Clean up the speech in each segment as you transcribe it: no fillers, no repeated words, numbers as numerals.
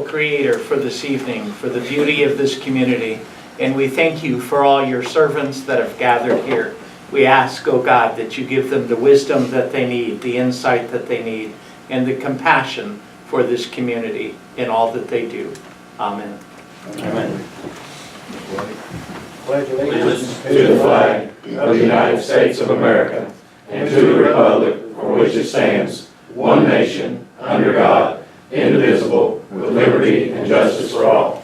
wonderful Creator for this evening, for the beauty of this community. And we thank you for all your servants that have gathered here. We ask, oh God, that you give them the wisdom that they need, the insight that they need, and the compassion for this community in all that they do. Amen. Amen. Pledge allegiance To the flag of the United States of America and to the republic for which it stands, one nation, under God, indivisible, with liberty and justice for all.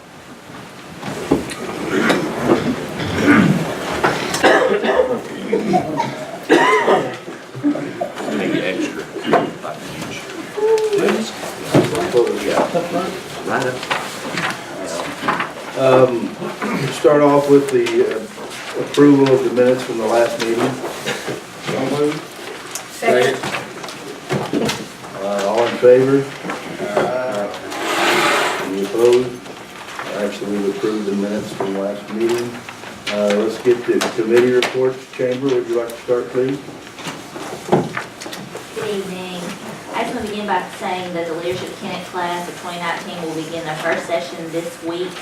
Maybe extra. Right up. Start off with the approval of the minutes from the last meeting. Second. All in favor? Any opposed? Actually, we've approved the minutes from last meeting. Let's get to committee reports. Chamber, would you like to start, please? Good evening. I just want to begin by saying that the Leadership Tenet class of 2019 will begin their first session this week.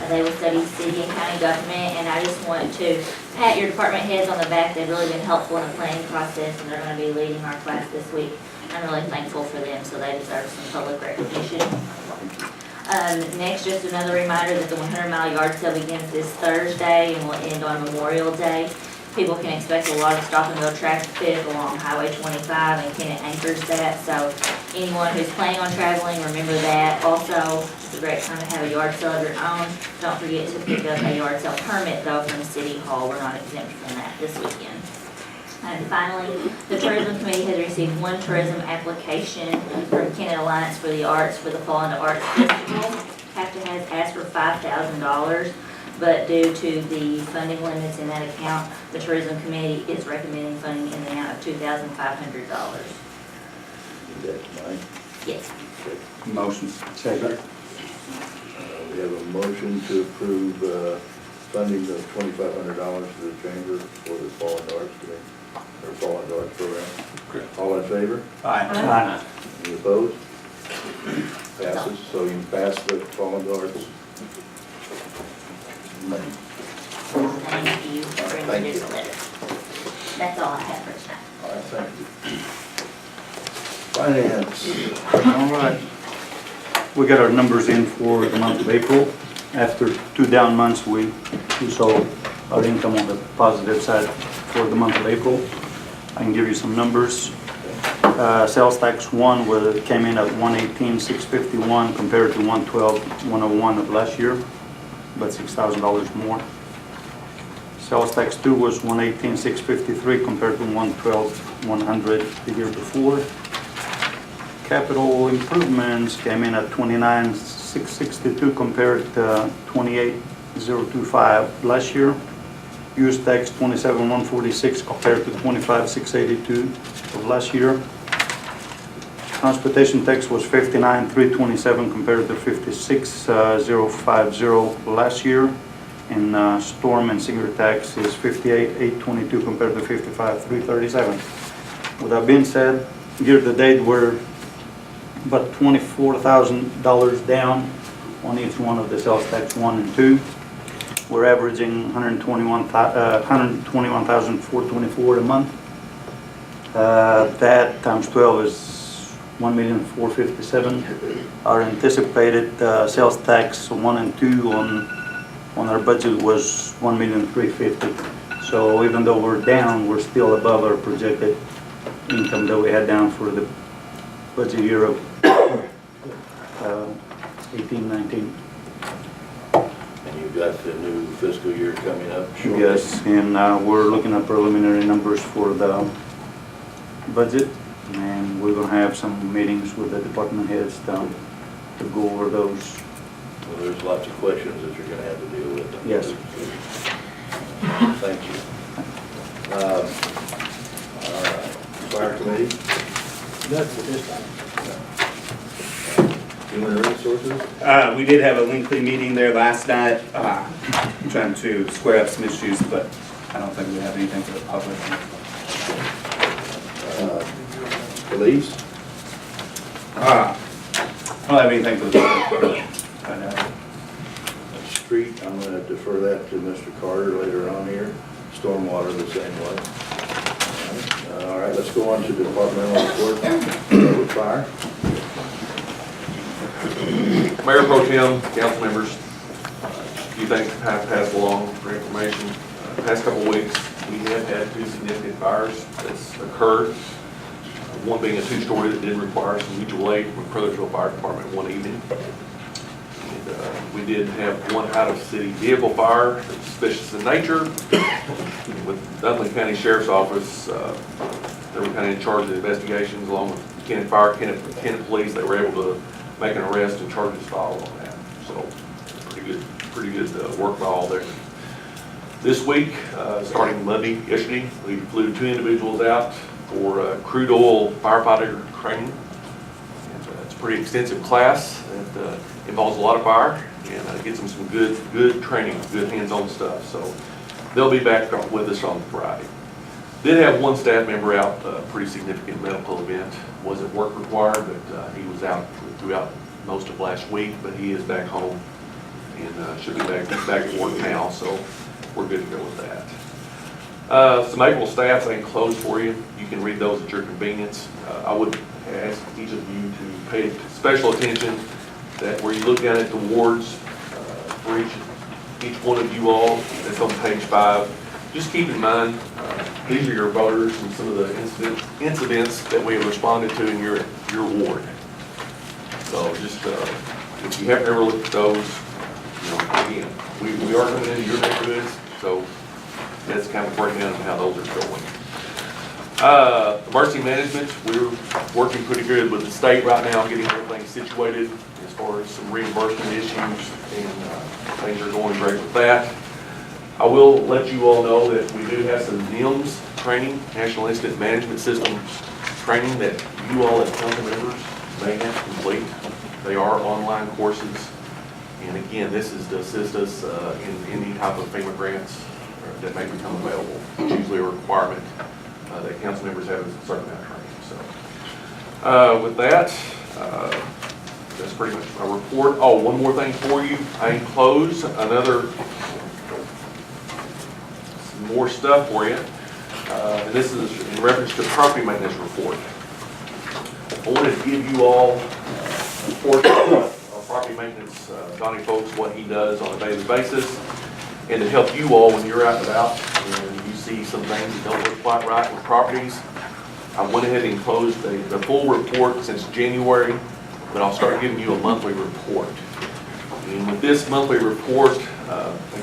They will study city and county government, and I just want to pat your department heads on the back. They've really been helpful in the planning process, and they're going to be leading our class this week. I'm really thankful for them, so they deserve some public recognition. Next, just another reminder that the 100-mile yard sale begins this Thursday and will end on Memorial Day. People can expect a lot of stop-and-go traffic along Highway 25, and Tenet anchors that. So anyone who's planning on traveling, remember that. Also, it's a great time to have a yard sale of your own. Don't forget to pick up a yard sale permit, though, from City Hall. We're not exempt from that this weekend. And finally, the Tourism Committee has received one tourism application from Tenet Alliance for the Arts for the Fall into Arts Festival. CAFTA has asked for $5,000. But due to the funding limits in that account, the Tourism Committee is recommending funding in the amount of $2,500. Yes. Motion. Second. We have a motion to approve funding of $2,500 to the Chamber for the Fall into Arts Committee, or Fall into Arts program. Correct. All in favor? Aye. Any opposed? Passes, so you pass the Fall into Arts. Thank you for bringing this letter. That's all I have for tonight. All right, thank you. Finance. All right. We got our numbers in for the month of April. After 2 down months, we saw our income on the positive side for the month of April. I can give you some numbers. Sales tax came in at $118,651 compared to $112,101 of last year, about $6,000 more. Sales tax 2 was $118,653 compared to $112,100 the year before. Capital improvements came in at $29,662 compared to $28,025 last year. Use tax $27,146 compared to $25,682 of last year. Transportation tax was $59,327 compared to $56,050 last year. And storm and sinker tax is $58,822 compared to $55,337. With that being said, year to date we're about $24,000 down on each one of the sales tax 1 and 2. We're averaging $121,424 a month. That times 12 is $1,457,000. Our anticipated sales tax 1 and 2 on our budget was $1,350,000. So even though we're down, we're still above our projected income that we had down for the budget year of 18-19. And you've got the new fiscal year coming up shortly. Yes, and we're looking at preliminary numbers for the budget, and we're going to have some meetings with the department heads to go over those. Well, there's lots of questions that you're going to have to deal with. Yes. Thank you. All right. Fire Committee? That's at this time. Human Resources? We did have a lengthy meeting there last night, trying to square up some issues, but I don't think we have anything for the public. Police? I don't have anything for the public. I'm gonna defer that to Mr. Carter later on here. Stormwater the same way. All right, let's go on to departmental report. Start with fire. Mayor Pro Tem, council members, a few things have passed along for information. Past couple of weeks, we have had 2 significant fires that's occurred. One being a 2-story that did require some mutual aid from Crothersville Fire Department one evening. And we did have one out-of-city vehicle fire that's suspicious in nature. With Dunlin County Sheriff's Office, they were kind of in charge of the investigations along with Kennett Fire, Kennett Police. They were able to make an arrest and charges filed on that. So pretty good work by all there. This week, starting Monday, yesterday, we flew 2 individuals out for crude oil firefighter training. And, it's a pretty extensive class that involves a lot of fire and gets them some good training, good hands-on stuff. So they'll be back with us on Friday. Did have one staff member out, a pretty significant medical event. Wasn't work required, but he was out throughout most of last week, but he is back home and should be back at work now, so we're good to go with that. Some April stats I enclosed for you. You can read those at your convenience. I would ask each of you to pay special attention that where you look down at the wards for each one of you all, that's on page 5. Just keep in mind, these are your voters and some of the incidents that we have responded to in your ward. So just, if you haven't ever looked at those, you know, again, we are coming into your neighborhoods, so that's kind of breaking down how those are going. Emergency management, we're working pretty good with the state right now, getting everything situated as far as some reimbursement issues, and things are going great with that. I will let you all know that we do have some NIMS training, National Incident Management System training, that you all as council members may have to complete. They are online courses. And again, this is to assist us in any type of FEMA grants that may become available. It's usually a requirement that council members have a certain amount of training. So with that, that's pretty much my report. Oh, one more thing for you. I enclosed some more stuff for you. And this is in reference to property maintenance report. I wanted to give you all a report of our property maintenance, Donnie Folks, what he does on a daily basis, and to help you all when you're out and about and you see some things that don't look quite right with properties. I went ahead and enclosed the full report since January, but I'll start giving you a monthly report. And with this monthly report,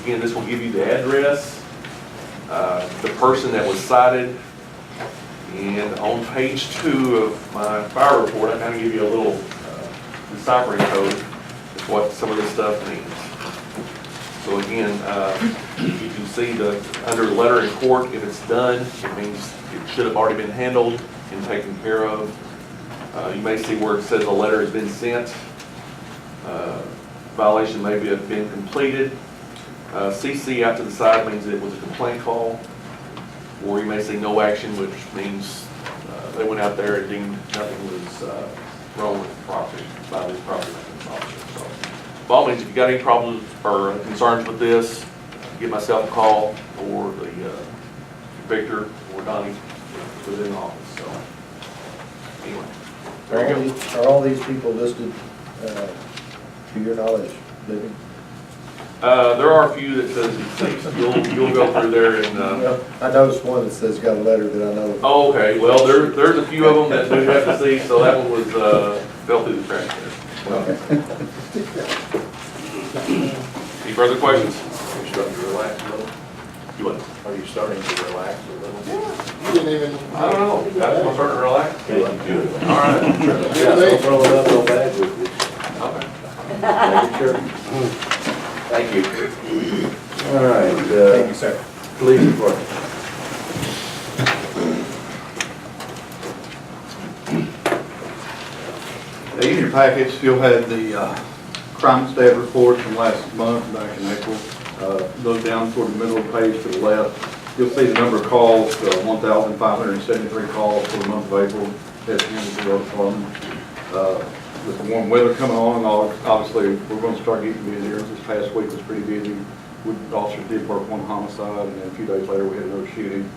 again, this will give you the address, the person that was cited, and on page 2 of my fire report, I kind of give you a little deciphering code of what some of this stuff means. So again, you can see under the letter in court, if it's done, it means it should have already been handled and taken care of. You may see where it says a letter has been sent. Violation may have been completed. CC out to the side means it was a complaint call. Or you may see no action, which means they went out there and deemed nothing was wrong with the property by this property maintenance officer. So, by all means, if you got any problems or concerns with this, give myself a call, or the Victor or Donnie within the office. So, anyway, there you go. Are all these people listed, to your knowledge, living? There are a few that says deceased. You'll go through there and. I noticed one that says got a letter that I know. Oh, okay. Well, there's a few of them that do have deceased, so that one was fell through the cracks there. Any further questions? Are you starting to relax a little? You what? Are you starting to relax a little? You didn't even. I don't know. That's my starting to relax. Good. All right. Yeah, don't throw it up so bad with you. Okay. Making sure. Thank you. All right. Thank you, sir. Police department. In your package, you'll have the crime stat report from last month, back in April. Look down toward the middle of the page to the left. You'll see the number of calls, 1,573 calls for the month of April at the Hendersonville Department. with the warm weather coming on, obviously, we're going to start getting busier. This past week was pretty busy. Officers did work one homicide, and then a few days later, we had another shooting.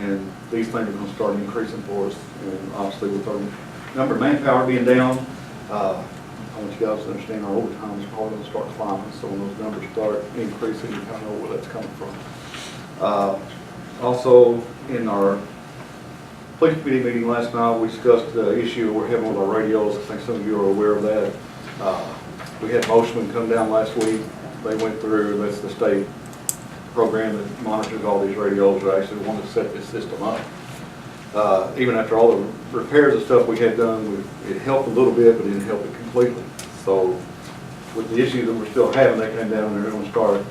And these things are going to start increasing for us. And obviously, with our number of manpower being down, I want you guys to understand our overtime is probably going to start climbing. So when those numbers start increasing, you kind of know where that's coming from. Also, in our police committee meeting last night, we discussed the issue we're having with our radios. I think some of you are aware of that. We had Moshman come down last week. They went through, that's the state program that monitors all these radios. They actually wanted to set this system up. Even after all the repairs and stuff we had done, it helped a little bit, but didn't help it completely. So with the issue that we're still having, they came down and they're going to start a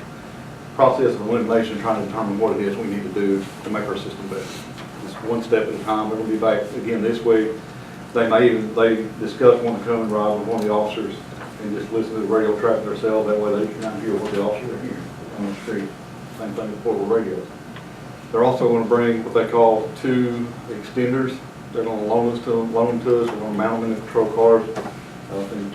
process of elimination, trying to determine what it is we need to do to make our system better. Just one step at a time. We're going to be back again this week. They discussed wanting to come and ride with one of the officers and just listen to the radio traffic themselves. That way they can kind of hear what the officers are hearing on the street. Same thing with portable radios. They're also going to bring what they call 2 extenders. They're going to loan them to us. We're going to mount them in the patrol cars. I think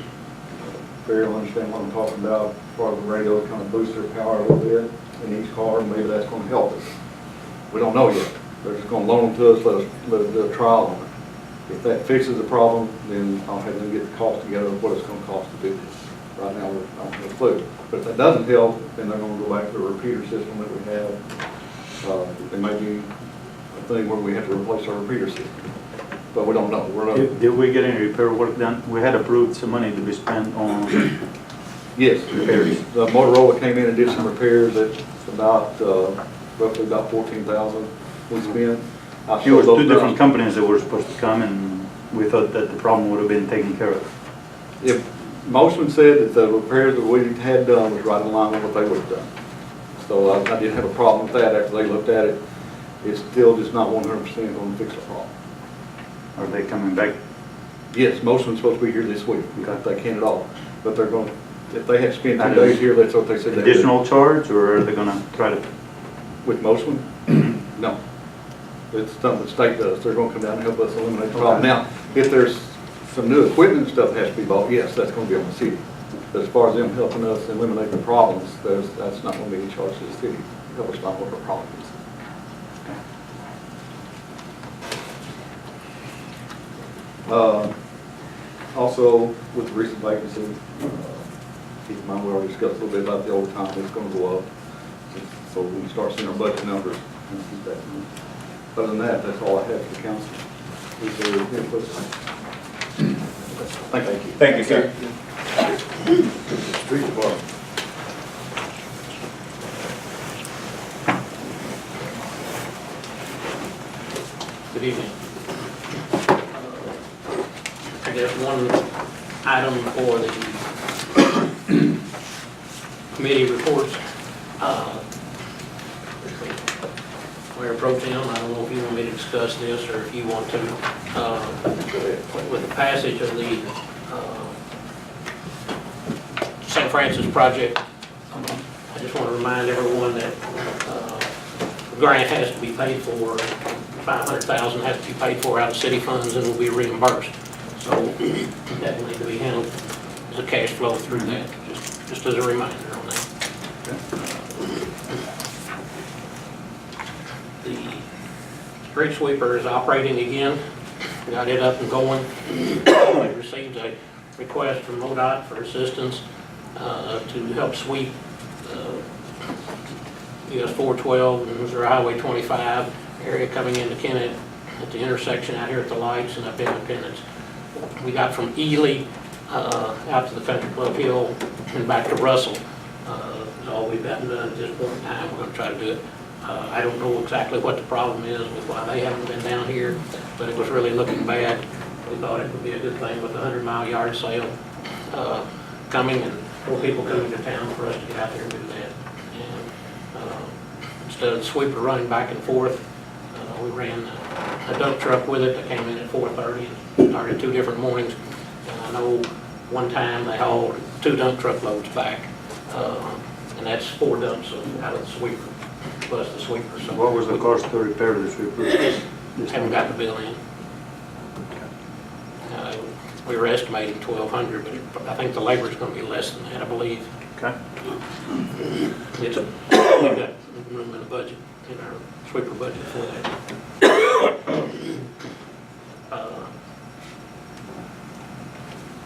Barry will understand what I'm talking about. As far as the radio, kind of boost their power a little bit in each car, and maybe that's going to help us. We don't know yet. They're just going to loan them to us, let us do a trial on it. If that fixes the problem, then I'll have them get the cost together of what it's going to cost to do this. Right now, I don't have a clue. But if that doesn't help, then they're going to go back to the repeater system that we have. There may be a thing where we have to replace our repeater system. But we don't know. Did we get any repair work done? We had approved some money to be spent on Yes, repairs. The Motorola came in and did some repairs. It's about, roughly about $14,000 we spent. It was 2 different companies that were supposed to come, and we thought that the problem would have been taken care of. If Moshman said that the repairs that we had done was right in line with what they would have done. So I didn't have a problem with that after they looked at it. It's still just not 100% going to fix the problem. Are they coming back? Yes, Moshman's supposed to be here this week. They can't at all. But they're going to, if they have to spend 2 days here, that's what they said. Additional charge, or are they going to try to? With Moshman? No. It's something the state does. They're going to come down and help us eliminate the problem. Now, if there's some new equipment and stuff that has to be bought, yes, that's going to be on the city. But as far as them helping us eliminate the problems, that's not going to be in charge of the city. Help us find what the problem is. Also, with the recent vacancy, keep in mind we already discussed a little bit about the overtime. It's going to go up. So we can start seeing our budget numbers and keep that. Other than that, that's all I have for the council. Is there any questions? Thank you. Thank you, sir. Street Department. Good evening. I guess one item for the committee reports. Mayor Pro Tem, I don't know if you want me to discuss this or if you want to. With the passage of the St. Francis project, I just want to remind everyone that the grant has to be paid for. $500,000 has to be paid for out of city funds and will be reimbursed. So that will need to be handled as a cash flow through that, just as a reminder on that. The street sweeper is operating again. Got it up and going. We received a request from MoDOT for assistance to help sweep US 412 and Missouri Highway 25 area coming into Kennett at the intersection out here at the lights and up Independence. We got from Ely out to the Country Club Hill and back to Russell. Is all we've gotten done at this point in time. We're going to try to do it. I don't know exactly what the problem is with why they haven't been down here, but it was really looking bad. We thought it would be a good thing with the 100-mile yard sale coming and more people coming to town for us to get out there and do that. And instead of the sweeper running back and forth, we ran a dump truck with it that came in at 4:30 and started 2 different mornings. And I know one time they hauled 2 dump truck loads back, and that's 4 dumps out of the sweeper, plus the sweeper. So What was the cost to repair the sweeper? haven't got the bill in. we were estimating 1,200, but I think the labor's gonna be less than that, I believe. Okay. We've got room in the budget, in our sweeper budget for that.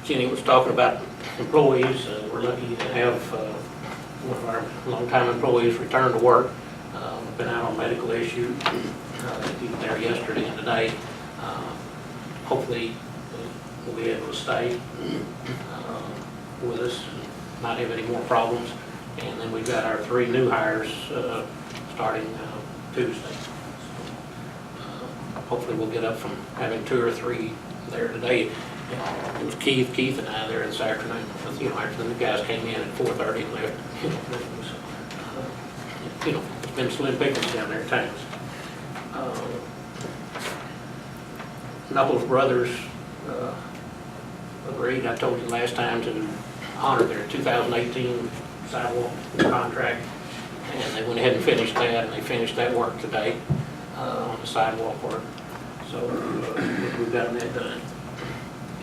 Jenny was talking about employees. We're lucky to have one of our longtime employees return to work. Been out on medical issue. He was there yesterday and today. Hopefully, we'll be able to stay with us, not have any more problems. And then we've got our 3 new hires starting Tuesday. Hopefully we'll get up from having 2 or 3 there today. It was Keith and I there this afternoon. You know, after the guys came in at 4:30 and left. You know, it's been slim pickings down there at times. Knuckles Brothers agreed, I told you last time, to honor their 2018 sidewalk contract, and they went ahead and finished that, and they finished that work today on the sidewalk work. So we've gotten that done.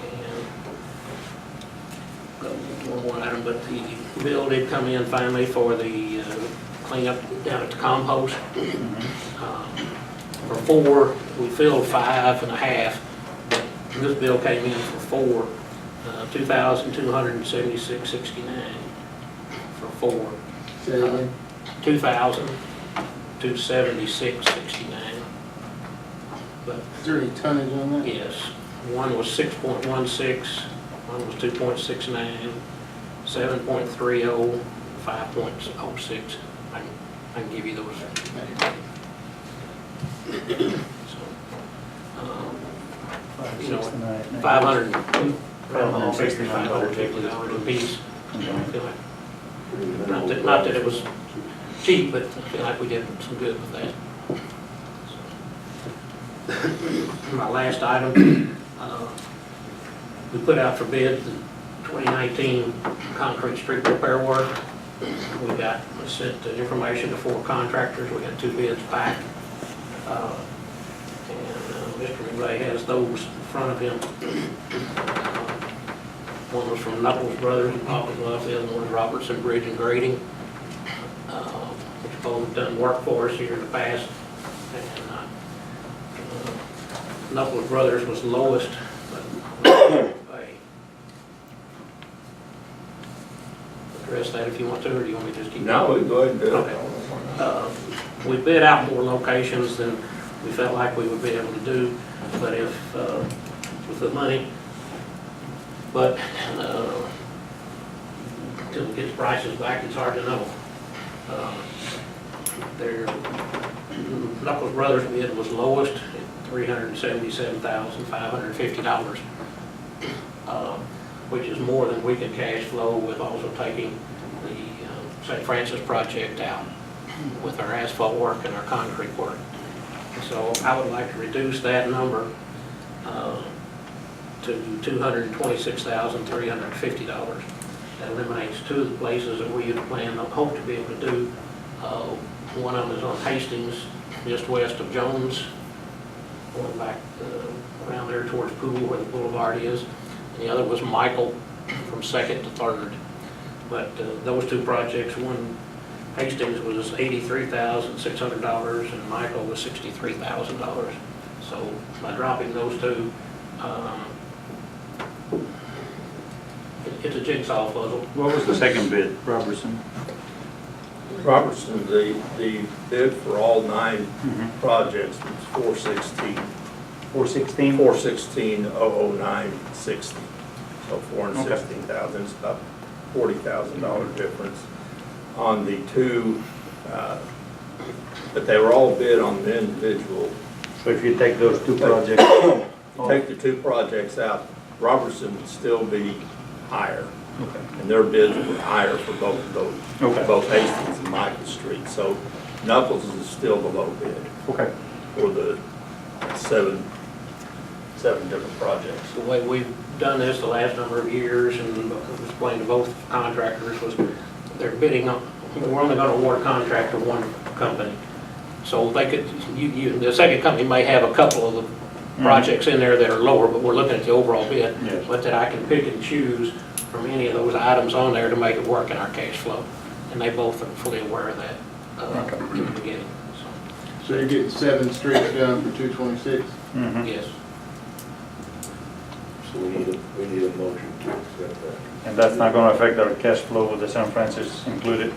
And got one more item, but the bill did come in finally for the cleanup down at the compost. For 4, we filled 5.5, but this bill came in for 4, $2,276.69 for 4. 2,276.69. But Is there any tonnage on that? yes, one was 6.16, one was 2.69, 7.30, 5.06. I can give you those. So, you know, $565 a piece. I feel like, not that it was cheap, but I feel like we did some good with that. So, my last item, we put out for bid the 2019 concrete street repair work. We sent the information to 4 contractors. We got 2 bids back. Mr. McRae has those in front of him. One was from Knuckles Brothers in Poplar Bluff, the other one was Robertson Bridge and Grading, which both done work for us here in the past. And Knuckles Brothers was lowest, but pay. Address that if you want to, or do you want me to just keep? No, we go ahead and do it. Okay. We bid out more locations than we felt like we would be able to do, but if, with the money, but until we get the prices back, it's hard to know. Knuckles Brothers bid was lowest at $377,550, which is more than we can cash flow with also taking the St. Francis project out with our asphalt work and our concrete work. So I would like to reduce that number to $226,350. That eliminates 2 of the places that we had planned on, hope to be able to do. One of them is on Hastings, just west of Jones, going back around there towards Poole where the boulevard is. And the other was Michael from 2nd to 3rd. But those 2 projects, one Hastings was $83,600 and Michael was $63,000. So by dropping those 2, it's a jigsaw puzzle. What was the second bid, Robertson? Robertson, the bid for all 9 projects was 416. 416? 416,009.60. So 416,000, it's about $40,000 difference on the 2, but they were all bid on the individual. So if you take those 2 projects, Take the 2 projects out, Robertson would still be higher. okay. And their bids were higher for both of those, Okay. both Hastings and Michael Street. So Knuckles is still the low bid Okay. for the 7 different projects. The way we've done this the last number of years and explained to both contractors was they're bidding on, we're only going to award a contract to one company. So they could, the second company may have a couple of the projects in there that are lower, but we're looking at the overall bid. Yes. But that I can pick and choose from any of those items on there to make it work in our cash flow. And they both are fully aware of that in the beginning. So you're getting 7 streets done for 226? Mhm. Yes. So we need a motion to accept that. And that's not gonna affect our cash flow with the San Francisco included?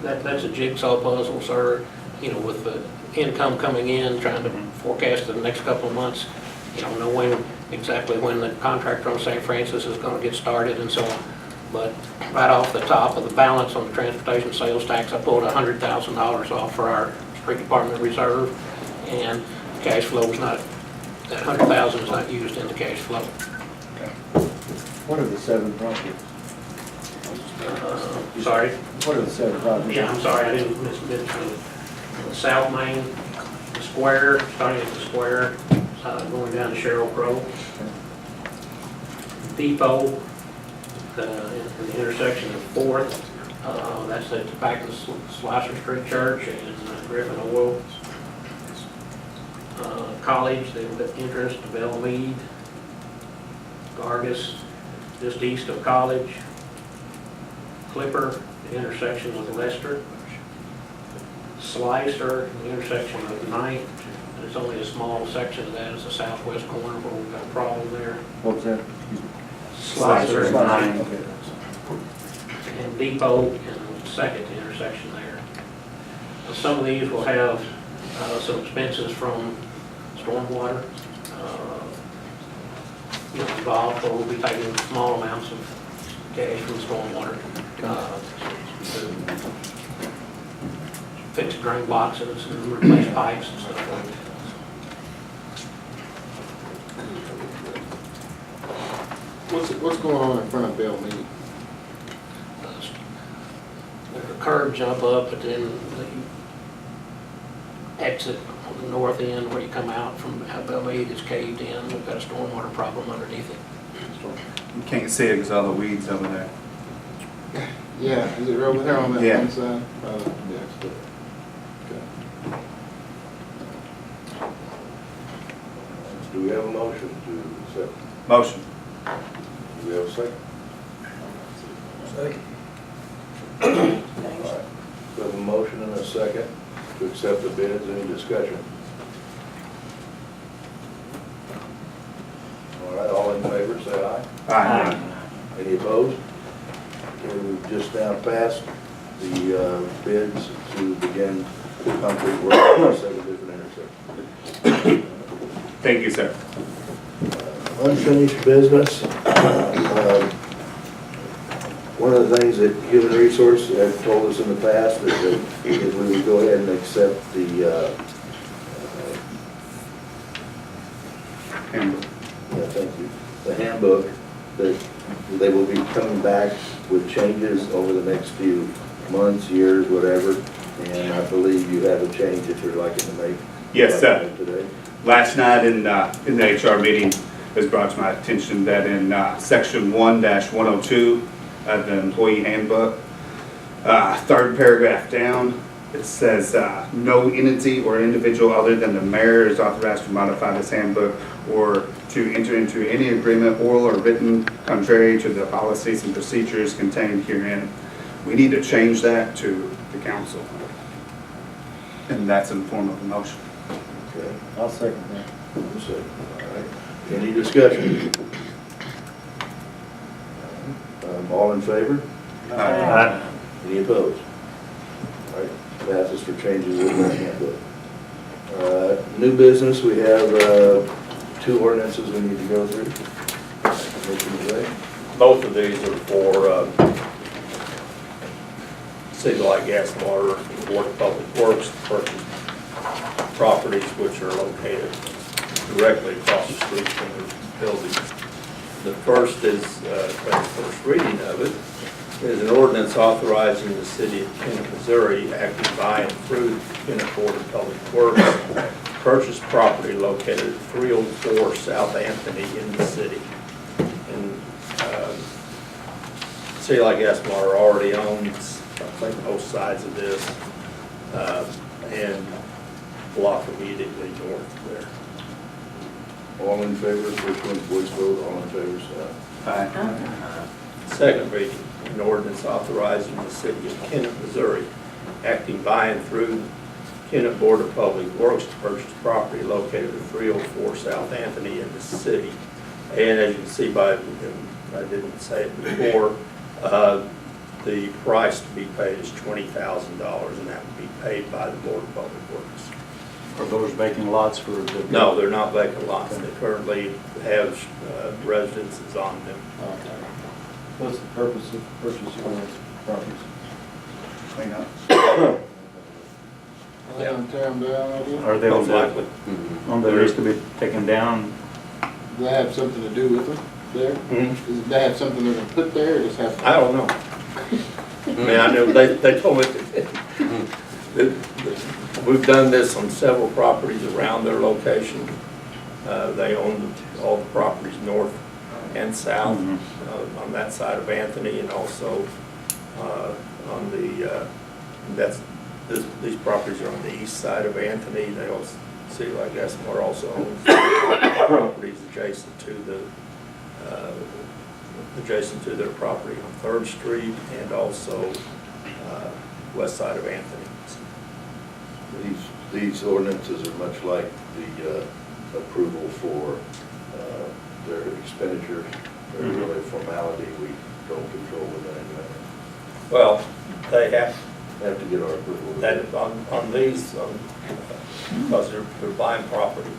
That's a jigsaw puzzle, sir, you know, with the income coming in, trying to forecast the next couple of months. You don't know exactly when the contractor on St. Francis is gonna get started and so on. But right off the top of the balance on the transportation sales tax, I pulled $100,000 off for our street department reserve, and cash flow is not, that 100,000 is not used in the cash flow. What are the 7 projects? Sorry? What are the 7 projects? Yeah, I'm sorry, I didn't mention the South Main, the square, starting at the square, going down to Cheryl Crow. Depot, in the intersection of 4th, that's at the back of the Slicer Street Church and Griffin Oil. College, the entrance to Bellmead. Gargus, just east of College. Clipper, the intersection with Lester. Slicer, the intersection with 9th. And it's only a small section of that, it's the southwest corner where we've got a problem there. What was that? Slicer and 9th. Okay. And Depot and 2nd intersection there. Some of these will have some expenses from stormwater involved, but we'll be taking small amounts of cash from stormwater to fix drain boxes and replace pipes and stuff like that. What's going on in front of Bellmead? There's a curb jump up, but then the exit on the north end where you come out from Bellmead is caved in. We've got a stormwater problem underneath it. You can't see it because all the weeds over there. Yeah, is it over there on that Yeah. one side? Yeah, it's good. Do we have a motion to accept? Motion. Do we have a second? Second. All right. We have a motion and a second to accept the bids. Any discussion? All right, all in favor, say aye. Aye. Any opposed? Okay, we've just now passed the bids to begin concrete work on 7 different intersections. Thank you, sir. Unfinished business. One of the things that Human Resource have told us in the past is we would go ahead and accept the, Handbook. yeah, thank you, the handbook, that they will be coming back with changes over the next few months, years, whatever. And I believe you have a change that you're liking to make. Yes, sir. Today. Last night in the HR meeting, it was brought to my attention that in section 1-102 of the employee handbook, 3rd paragraph down, it says, no entity or individual other than the mayor is authorized to modify this handbook or to enter into any agreement, oral or written, contrary to the policies and procedures contained herein. We need to change that to the council. And that's in the form of a motion. Okay. I'll second that. All right. Any discussion? All in favor? Aye. Any opposed? All right, passes for changes in the handbook. New business, we have 2 ordinances we need to go through. Commissioner Ray? Both of these are for City Light Gas and Water, Board of Public Works, to purchase properties which are located directly across the street from the building. The first is, the first reading of it, is an ordinance authorizing the city of Kennett, Missouri, acting by and through the Kennett Board of Public Works, purchase property located at 304 South Anthony in the city. And City Light Gas and Water already owns, I think, both sides of this, and block immediately north of there. All in favor, first one's voice vote, all in favor, say aye. Second reading, an ordinance authorizing the city of Kennett, Missouri, acting by and through Kennett Board of Public Works to purchase property located at 304 South Anthony in the city. And as you can see by, and I didn't say it before, the price to be paid is $20,000, and that would be paid by the Board of Public Works. Are those vacant lots for the? No, they're not vacant lots. They currently have residences on them. What's the purpose of purchasing those properties? Clean up. Tear them down, I guess. Are they Most likely. on the list to be taken down? Do they have something to do with them there? Does they have something they're gonna put there, or just have? I don't know. I mean, I know they told me that we've done this on several properties around their location. They own all the properties north and south on that side of Anthony, and also on the, these properties are on the east side of Anthony. They also, City Like Esmore also owns properties adjacent to their property on 3rd Street and also west side of Anthony. These ordinances are much like the approval for their expenditures. They're really a formality. We don't control them anyway. Well, they have Have to get our approval. that on these, because they're buying property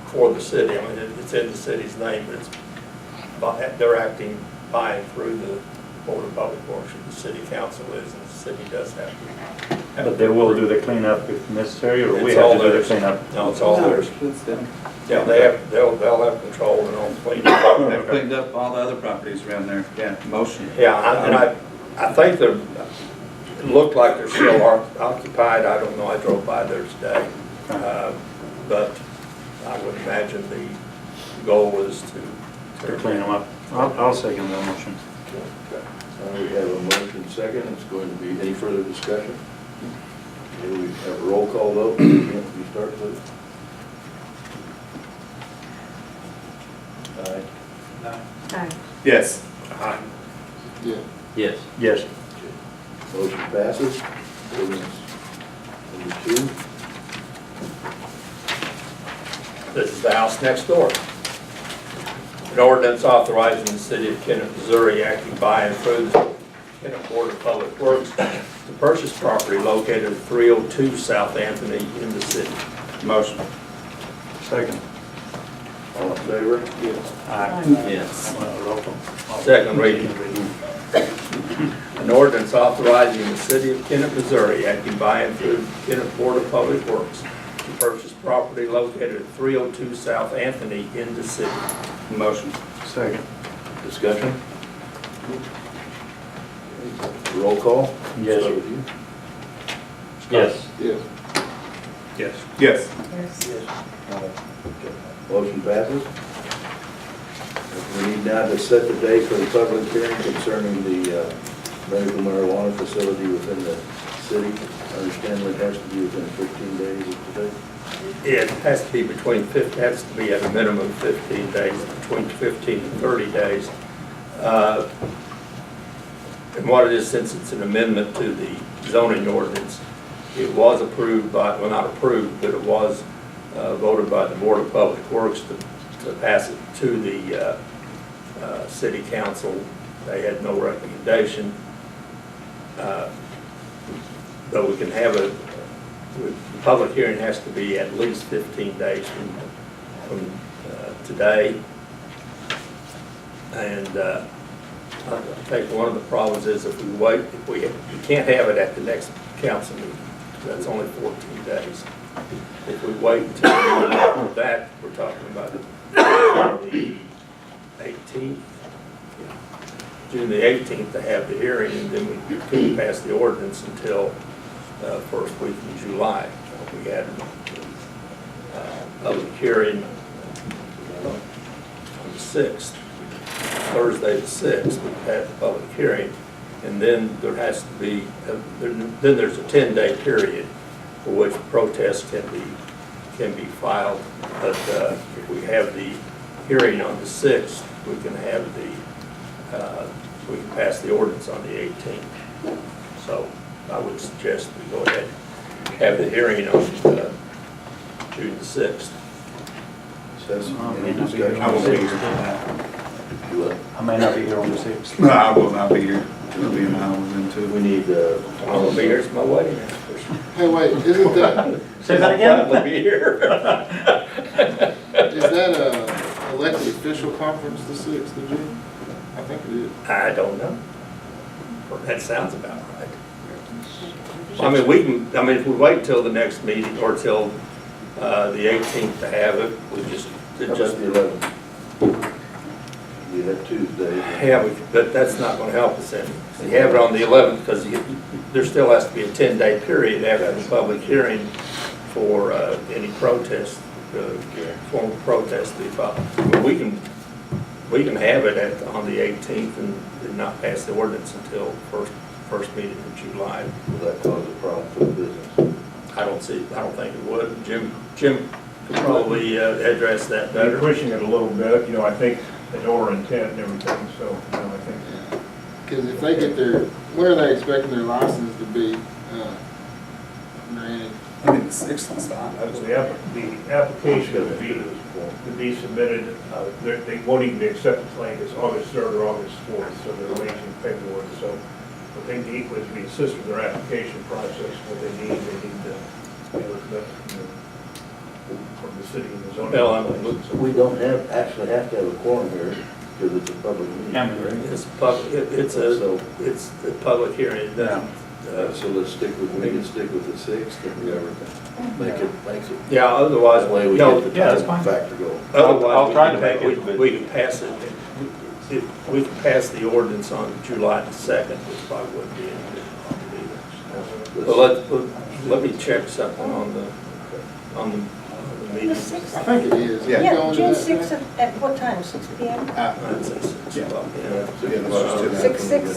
for the city. I mean, it's in the city's name, but they're acting by and through the Board of Public Works, or the city council is, and the city does have to. But they will do the cleanup if necessary, or we It's have all to do the theirs. cleanup? No, it's all theirs. Yeah, they'll have control and all clean. They've cleaned up all the other properties around there, yeah, motion. Yeah, and I think it looked like they're still occupied. I don't know, I drove by there today. But I would imagine the goal was to To clean them up? I'll second that motion. We have a motion second. It's going to be any further discussion? Okay, we have a roll call vote. You start, please. Aye. Yes. Yeah. Yes. Yes. Motion passes. Ordinance number 2. This is the house next door. An ordinance authorizing the city of Kennett, Missouri, acting by and through the Kennett Board of Public Works to purchase property located at 302 South Anthony in the city. Motion. Second. All in favor? Aye. Yes. Roll call. Second reading. An ordinance authorizing the city of Kennett, Missouri, acting by and through the Kennett Board of Public Works to purchase property located at 302 South Anthony in the city. Motion. Second. Discussion? Roll call? Yes. Start with you. Yes. Yes. Yes. Yes. Motion passes. We need now to set the date for the public hearing concerning the medical marijuana facility within the city. I understand it has to be within 15 days of today. It has to be has to be at a minimum of 15 days, between 15 and 30 days. And what it is, since it's an amendment to the zoning ordinance, it was approved by, well, not approved, but it was voted by the Board of Public Works to pass it to the city council. They had no recommendation. But we can have the public hearing has to be at least 15 days from today. And I think one of the problems is if we wait, we can't have it at the next council meeting. That's only 14 days. If we wait until after that, we're talking about the 18th, June the 18th to have the hearing, and then we couldn't pass the ordinance until first week in July. We had public hearing on the 6th, Thursday the 6th, we had the public hearing, and then there has to be, then there's a 10-day period for which protests can be filed, but if we have the hearing on the 6th, we can have we can pass the ordinance on the 18th. So I would suggest we go ahead and have the hearing on June the 6th. Says, any discussion? I will be here for that. You will. I may not be here on the 6th. No, I will not be here. It'll be an hour then too. We need, I'll be here, it's my wedding anniversary. Hey, wait, isn't that, Say that again? I'll be here. is that a elected official conference the 6th of June? I think it is. I don't know. That sounds about right. I mean, if we wait till the next meeting or till the 18th to have it, we just, how about the 11th? You have Tuesday. yeah, but that's not gonna help us any. You have it on the 11th because there still has to be a 10-day period after the public hearing for any protest, form of protest to be filed. We can have it on the 18th and not pass the ordinance until first meeting in July. Will that cause a problem for the business? I don't think it would. Jim could probably address that They're better. pushing it a little bit, I think, the door intent and everything, so, I think. Because if they get when are they expecting their license to be granted? I mean, the 6th is fine. The application would be submitted, they won't even accept the claim, it's August 3rd or August 4th, so they're arranging paperwork, so what they need was to assist with their application process, what they need to have a commitment from the city and the zoning. Well, We don't actually have to have a quorum here because it's a public meeting, right? it's a public hearing. It doesn't, So let's stick with, we can stick with the 6th and we makes it. yeah, otherwise, That way we no, get the yeah, that's time fine. factor going. otherwise I'll try to make it, but- we can pass it. We can pass the ordinance on July the 2nd, which probably wouldn't be any good either. Well, let me check something on the meeting. I think it is. You Yeah, going to June that, 6th Nick? at what time, 6 p.m.? I'd say 6 o'clock, yeah. So again, let's just do that. 6.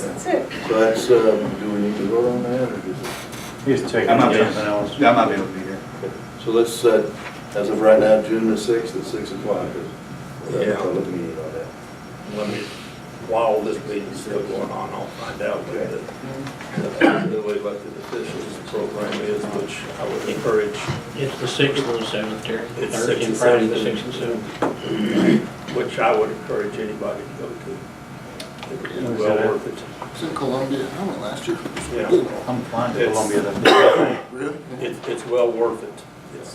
So that's, do we need to vote on that or just? He's checking I'm not something else. Yeah, I might be able to be here. So let's, as of right now, June the 6th at 6 o'clock is, we'll have Yeah. a public meeting on that. Let me, while this meeting's still going on, I'll find out what the elected officials program is, which I would encourage, It's the 6th or the 7th, Terry. It's Thursday 6th and and Friday, the 7th. 6th and 7th. which I would encourage anybody to go to. It's well worth it. It's in Columbia. I went last year. Yeah. I'm flying to It's- Columbia that day. Really? It's well worth it. It's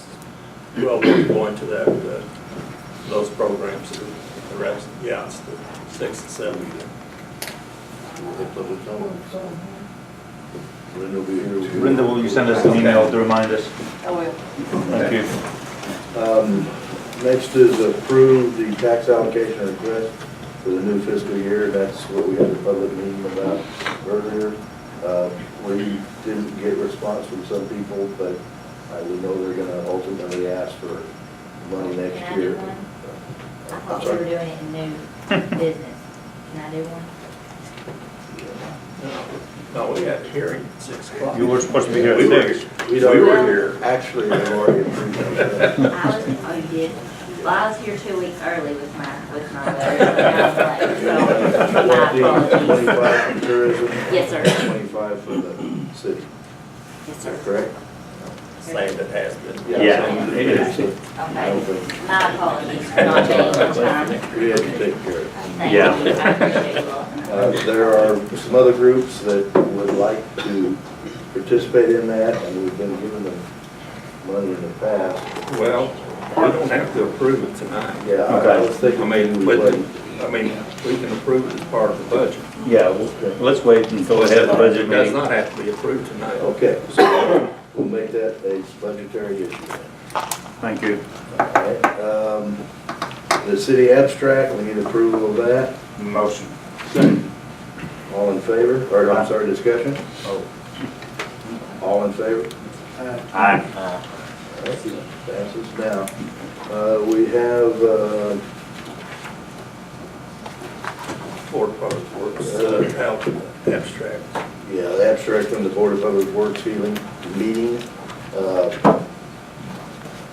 well worth going to that, those programs. The rest, yeah, it's the 6th and 7th. Linda will be here. Brenda, will you send us an email to remind us? I will. Thank you. Next is approve the tax allocation request for the new fiscal year. That's what we had a public meeting about earlier. We didn't get response from some people, but we know they're gonna ultimately ask for money next Can I do year. one? I I'm thought we were sorry. doing it in new business. Can I do one? No, we had a hearing at 6 o'clock. You were supposed to be here We at were 6. We were here. Actually, we've already approved that. Oh, you did? Well, I was here 2 weeks early with my letter, and I was like, so, my apologies. 25 from tourism. Yes, sir. 25 for the city, Yes, is sir. that correct? Same that has been. Yeah, it is. Okay. My apologies for not being on time. We had to take care of it. Thank Yeah. you. I appreciate you all. There are some other groups that would like to participate in that, and we've been giving them money in the past. Well, we don't have to approve it tonight. Yeah, I was thinking maybe we wouldn't. We can approve it as part of the budget. Yeah, let's wait until we have the budget It does meeting. not have to be approved tonight. Okay, so we'll make that a budgetary issue. Thank you. All right, the city abstract, we need approval of that. Motion. All in favor, or I'm sorry, discussion? All in favor? Aye. Passes now. We have, Board of Public Works, abstract. yeah, the abstract from the Board of Public Works meeting.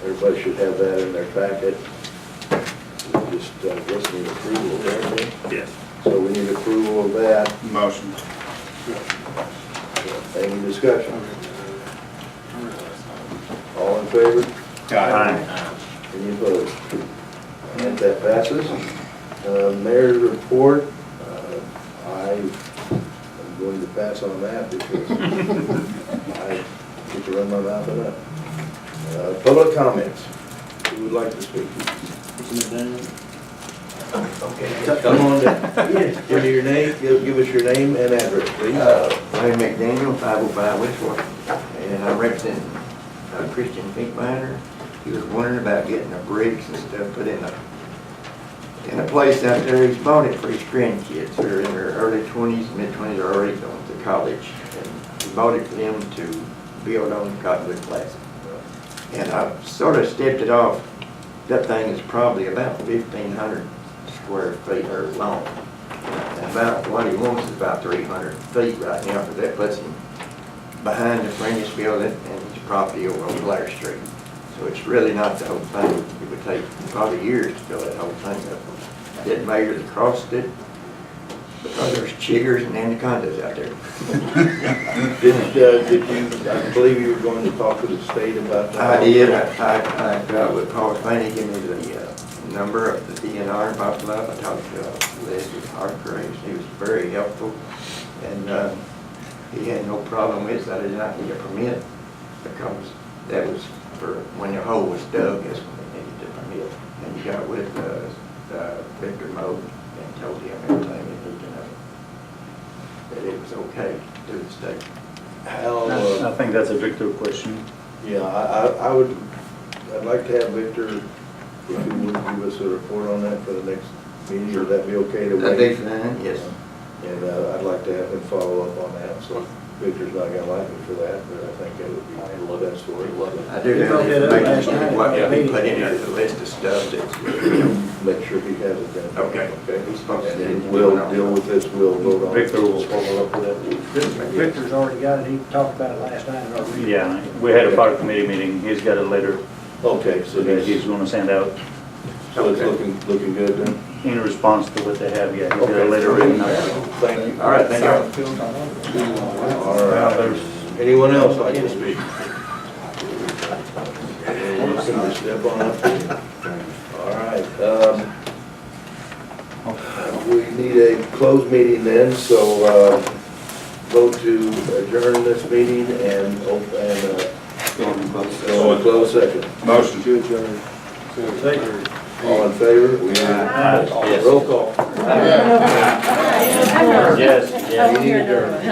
Everybody should have that in their packet. We just, guess need approval there, Yes. so we need approval of that. Motion. Any discussion? All in favor? Any opposed? And that passes. Mayor's report, I am going to pass on that because I get to run my mouth enough. Public comments. Who would like to speak? Okay, come on down. Give me your name, give us your name and address, please. Larry McDaniel, 505 Westwood, and I represent Christian Finkbeiner. He was wondering about getting the bricks and stuff put in a place out there. He's bought it for his grandkids. They're in their early 20s, mid-20s, or already going to college. And he bought it for them to build on Cottonwood Plaza. And I've sort of stepped it off. That thing is probably about 1,500 square feet or long. And about what he wants is about 300 feet right now, because that puts him behind the French building and his property over on Blair Street. So it's really not the whole thing. It would take probably years to fill that whole thing up. I didn't measure the cross it because there's chiggers and anacondas out there. Did you, I believe you were going to talk to the state about that? I did. I got with Paul Spaney, he gave me the number of the DNR in Buffalo. I talked to Leslie Hargraves. He was very helpful. And he had no problem with it. I did not need a permit because that was for when the hole was dug, that's when they needed the permit. And he got with Victor Moe and told him everything he needed to know. That it was okay to do the state. How, I think that's a Victor question. yeah, I'd like to have Victor, if he would give us a report on that for the next meeting, would that be okay to That'd be wait? fine, yes. And I'd like to have him follow up on that, so Victor's not gonna like me for that, but I think that would be the best for him. I do have information of what he put in there, the list of stuff that's, Make sure he has it then. Okay. Okay. He's supposed to. And then we'll deal with this, we'll vote on it. Victor will follow up with that. Victor's already got it, he talked about it last night already. Yeah, we had a fire committee meeting. He's got a letter Okay, so that he's he's, going to send out so it's looking good then? in response to what they have. Yeah, he's got a letter written up. Thank you. All right, thank you. All right. Anyone else like to speak? Anyone else can step on up? All right, we need a closed meeting then, so, vote to adjourn this meeting and go in closed session. Motion. To adjourn. All in favor? We Yes. roll call. Yes. Meeting adjourned.